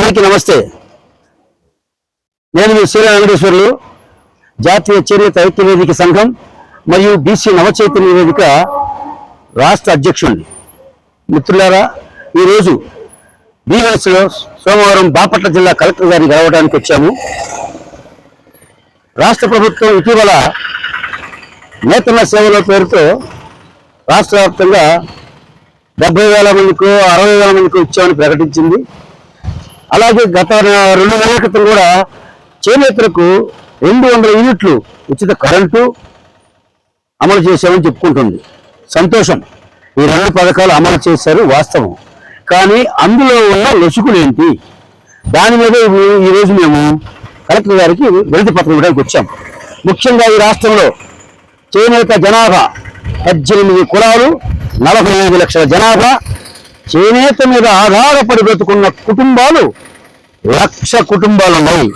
అందరికీ నమస్తే. నేను మీ శ్రీ వెంకటేశ్వర్లు, జాతీయ చేనేత ఐక్య వేదిక సంఘం మరియు బీసీ నవచైతన్య వేదిక రాష్ట్ర అధ్యక్షుడిని. మిత్రులారా, ఈరోజు బీవైఎస్లో సోమవారం బాపట్ల జిల్లా కలెక్టర్ గారిని కలవడానికి వచ్చాము. రాష్ట్ర ప్రభుత్వం ఇటీవల నేతన్న సేవల పేరుతో రాష్ట్ర వ్యాప్తంగా 70,000 మందికో 60,000 మందికో ఇచ్చామని ప్రకటించింది. అలాగే గత 2 నెలల క్రితం కూడా చేనేతలకు 200 యూనిట్లు ఉచిత కరెంటు అమలు చేశామని చెప్పుకుంటుంది. సంతోషం, ఈ 2 పథకాలు అమలు చేశారు, వాస్తవం. కానీ అందులో ఉన్న లొసుకులేంటి, దాని మీద ఈరోజు మేము కలెక్టర్ గారికి వినతి పత్రం ఇవ్వడానికి వచ్చాం. ముఖ్యంగా ఈ రాష్ట్రంలో చేనేత జనాభా 18 కులాలు, 45 లక్షల జనాభా, చేనేత మీద ఆధారపడి బ్రతుకున్న కుటుంబాలు 1,00,000 కుటుంబాలు ఉన్నాయి.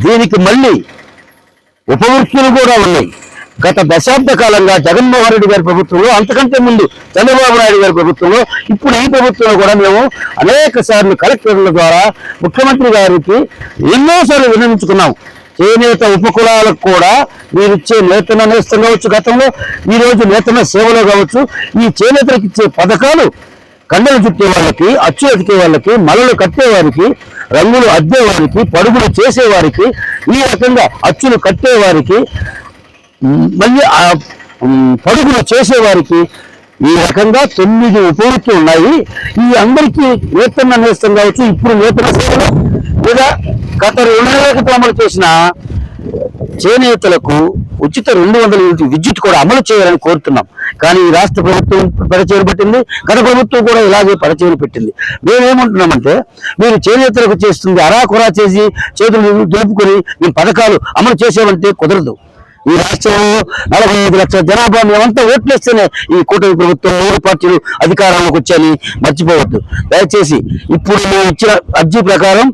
దీనికి మళ్ళీ ఉపవృత్తులు కూడా ఉన్నాయి. గత దశాబ్ద కాలంగా జగన్మోహన్ రెడ్డి గారి ప్రభుత్వంలో, అంతకంటే ముందు చంద్రబాబు నాయుడు గారి ప్రభుత్వంలో, ఇప్పుడు ఈ ప్రభుత్వంలో కూడా మేము అనేక సార్లు కలెక్టర్ల ద్వారా ముఖ్యమంత్రి గారికి ఎన్నోసార్లు విన్నవించుకున్నాం. చేనేత ఉపకులాలకు కూడా మీరిచ్చే నేతన నేస్తం కావచ్చు, గతంలో ఈరోజు నేతన సేవలో కావచ్చు, ఈ చేనేతలకు ఇచ్చే పథకాలు కండలు చుట్టే వాళ్ళకి, అచ్చు ఎతికే వాళ్ళకి, మలలు కట్టేవారికి, రంగులు అద్దేవారికి, పడుగులు చేసేవారికి, ఈ రకంగా అచ్చులు కట్టేవారికి, మళ్ళీ పడుగులు చేసేవారికి, ఈ రకంగా 9 ఉపవృత్తులు ఉన్నాయి. ఈ అందరికీ నేతన్న నేస్తం కావచ్చు, ఇప్పుడు నేతన సేవలు లేదా గత 2 నెలల క్రితం అమలు చేసిన చేనేతలకు ఉచిత 200 యూనిట్ల విద్యుత్ కూడా అమలు చేయాలని కోరుతున్నాం. కానీ ఈ రాష్ట్ర ప్రభుత్వం పరచేరు పెట్టింది, గత ప్రభుత్వం కూడా ఇలాగే పరచేరు పెట్టింది. మేమేమంటున్నామంటే, మీరు చేనేతలకు చేస్తుంది అరాకొరా చేసి చేతులు దులుపుకొని మేము పథకాలు అమలు చేసామంటే కుదరదు. ఈ రాష్ట్రంలో 45 లక్షల జనాభా, మేమంతా ఓట్లేస్తేనే ఈ కూటమి ప్రభుత్వం 3 పార్టీలు అధికారంలోకి వచ్చాయని మర్చిపోవద్దు. దయచేసి ఇప్పుడు మేము ఇచ్చిన అర్జీ ప్రకారం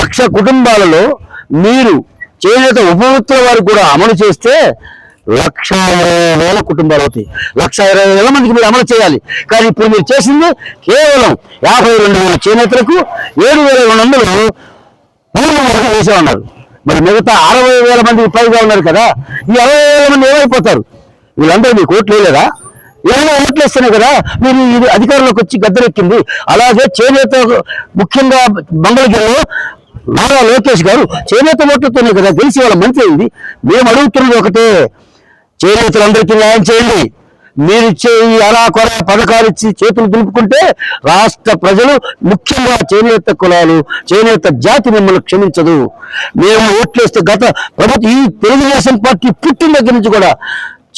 1,00,000 కుటుంబాలలో మీరు చేనేత ఉపవృత్తుల వారు కూడా అమలు చేస్తే 1,20,000 కుటుంబాలు అవుతాయి. 1,20,000 మందికి మీరు అమలు చేయాలి. కానీ ఇప్పుడు మీరు చేసింది కేవలం 52,000 చేనేతలకు 7,200 పూర్వం వేసే ఉన్నారు. మరి మిగతా 60,000 మందికి పైగా ఉన్నారు కదా, ఈ 60,000 మంది ఏమైపోతారు? వీళ్ళందరూ మీకు ఓట్లు వేయలేదా? ఏమైనా ఓట్లు వేస్తేనే కదా మీరు ఇది అధికారంలోకి వచ్చి గద్దెరెక్కింది. అలాగే చేనేత, ముఖ్యంగా మంగళగిరిలో నారా లోకేష్ గారు చేనేత ఓట్లతోనే కదా గెలిచి వాళ్ళ మంత్రి అయింది. మేము అడుగుతున్నది ఒకటే, చేనేతలందరికీ న్యాయం చేయండి. మీరిచ్చే ఈ అరాకొర పథకాలు ఇచ్చి చేతులు దులుపుకుంటే రాష్ట్ర ప్రజలు, ముఖ్యంగా చేనేత కులాలు, చేనేత జాతి మిమ్మల్ని క్షమించదు. మేము ఓట్లేస్తే గత ప్రభుత్వం, ఈ తెలుగుదేశం పార్టీ పుట్టిన దగ్గర నుంచి కూడా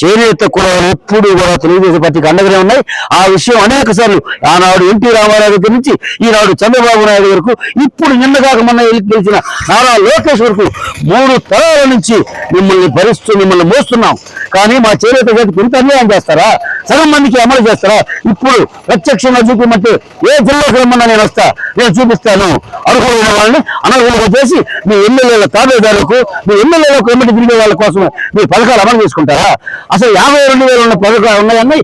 చేనేత కులాలు ఎప్పుడు కూడా తెలుగుదేశం పార్టీకి అండగానే ఉన్నాయి. ఆ విషయం అనేక సార్లు ఆనాడు ఎన్టీ రామారావు దగ్గర నుంచి ఈనాడు చంద్రబాబు నాయుడు వరకు, ఇప్పుడు నిన్నగాక మొన్న గెలిచిన నారా లోకేష్ వరకు 3 తరాల నుంచి మిమ్మల్ని భరిస్తూ మిమ్మల్ని మోస్తున్నాం. కానీ మా చేనేత జాతికి ఇంత అన్యాయం చేస్తారా? సగం మందికి అమలు చేస్తారా? ఇప్పుడు ప్రత్యక్షంగా చూపించమంటే ఏ జిల్లాకు రమ్మన్నా నేను వస్తా, నేను చూపిస్తాను. అర్హులైన వాళ్ళని అనర్హులుగా చేసి మీ ఎమ్మెల్యేల తాబేదారులకు, మీ ఎమ్మెల్యేలకు ఎమ్మటి తిరిగే వాళ్ళ కోసం మీ పథకాలు అమలు చేసుకుంటారా? అసలు 52,000 ఉన్న పథకాలు ఉన్నాయని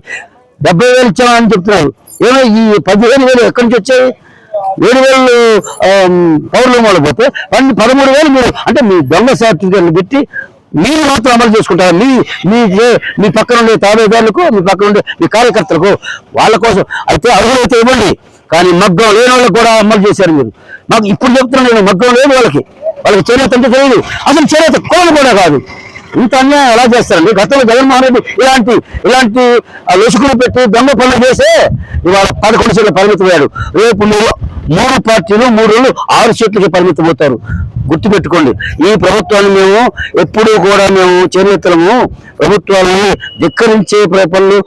70,000 ఇచ్చామని చెప్తున్నారు. ఏమో ఈ 15,000 ఎక్కడి నుంచి వచ్చాయి? 7,000 పౌరుల మూల పోతే 13,000 మీరు అంటే మీ దొంగ సర్టిఫికేట్లు పెట్టి మీరు మాత్రం అమలు చేసుకుంటారా? మీ పక్కన ఉండే తాబేదారులకు, మీ పక్కన ఉండే మీ కార్యకర్తలకు, వాళ్ళ కోసం అయితే అర్హులైతే ఇవ్వండి. కానీ మగ్గం లేని వాళ్ళకి కూడా అమలు చేశారు మీరు. మాకు ఇప్పుడు చెప్తున్నాను నేను, మగ్గం లేని వాళ్ళకి చేనేత అంటే తెలియదు, అసలు చేనేత కులం కూడా కాదు. ఇంత అన్యాయం ఎలా చేస్తారండి? గతంలో జగన్మోహన్ రెడ్డి ఇలాంటి లొసుకులు పెట్టి దొంగ పనులు చేసే ఇవాళ 11 సీట్ల పరిమితం అయ్యాడు. రేపు మీరు 3 పార్టీలు 3 రోజులు 6 సీట్లకి పరిమితం అవుతారు. గుర్తుపెట్టుకోండి, ఈ ప్రభుత్వాన్ని మేము ఎప్పుడూ కూడా మేము చేనేతలము ప్రభుత్వాలను ధిక్కరించే పనులు,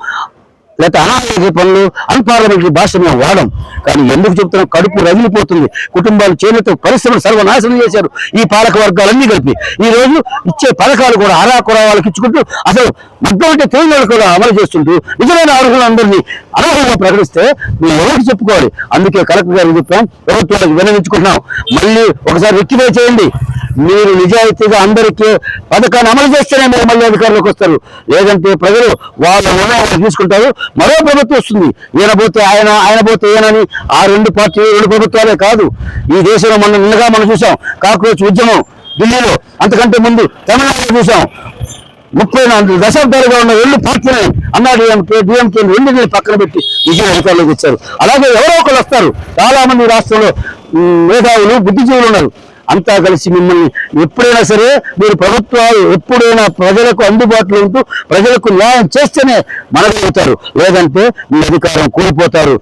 లేకపోతే అనాగరిక పనులు, అన్పార్లమెంటరీ భాష మేము వాడం. కానీ ఎందుకు చెప్తున్నాం? కడుపు రగిలిపోతుంది. కుటుంబాలు, చేనేత పరిశ్రమలు సర్వనాశనం చేశారు ఈ పాలక వర్గాలన్నీ కలిపి. ఈ రోజు ఇచ్చే పథకాలు కూడా అరాకొర వాళ్ళకి ఇచ్చుకుంటూ, అసలు మగ్గం అంటే తెలియని కూడా అమలు చేస్తుంటూ నిజమైన అర్హులందరినీ అనర్హులుగా ప్రకటిస్తే మేము ఎవరికి చెప్పుకోవాలి? అందుకే కలెక్టర్ గారికి చెప్పాం, ప్రభుత్వానికి విన్నవించుకుంటున్నాం. మళ్ళీ ఒకసారి రెక్టిఫై చేయండి. మీరు నిజాయితీగా అందరికీ పథకాన్ని అమలు చేస్తేనే మీరు మళ్ళీ అధికారంలోకి వస్తారు. లేదంటే ప్రజలు వాళ్ళ నిర్ణయాలు తీసుకుంటారు. మరో ప్రభుత్వం వస్తుంది, ఈయన పోతే ఆయన, ఆయన పోతే ఈయనని. ఆ రెండు ప్రభుత్వాలే కాదు, ఈ దేశంలో నిన్నగా మనం చూసాం కాక్రోచ్ ఉద్యమం ఢిల్లీలో, అంతకంటే ముందు తమిళనాడులో చూసాం. 34 దశాబ్దాలుగా ఉన్న 2 పార్టీలని అన్నాడీఎంకే డిఎంకే రెండింటిని పక్కన పెట్టి విజయ అధికారులకు వచ్చారు. అలాగే ఎవరో ఒకరు వస్తారు. చాలా మంది రాష్ట్రంలో మేధావులు, బుద్ధిజీవులు ఉన్నారు. అంతా కలిసి మిమ్మల్ని ఎప్పుడైనా సరే మీరు ప్రభుత్వాలు ఎప్పుడైనా ప్రజలకు అందుబాటులో ఉంటూ ప్రజలకు న్యాయం చేస్తేనే మనగలుగుతారు. లేదంటే మీ అధికారం కోల్పోతారు.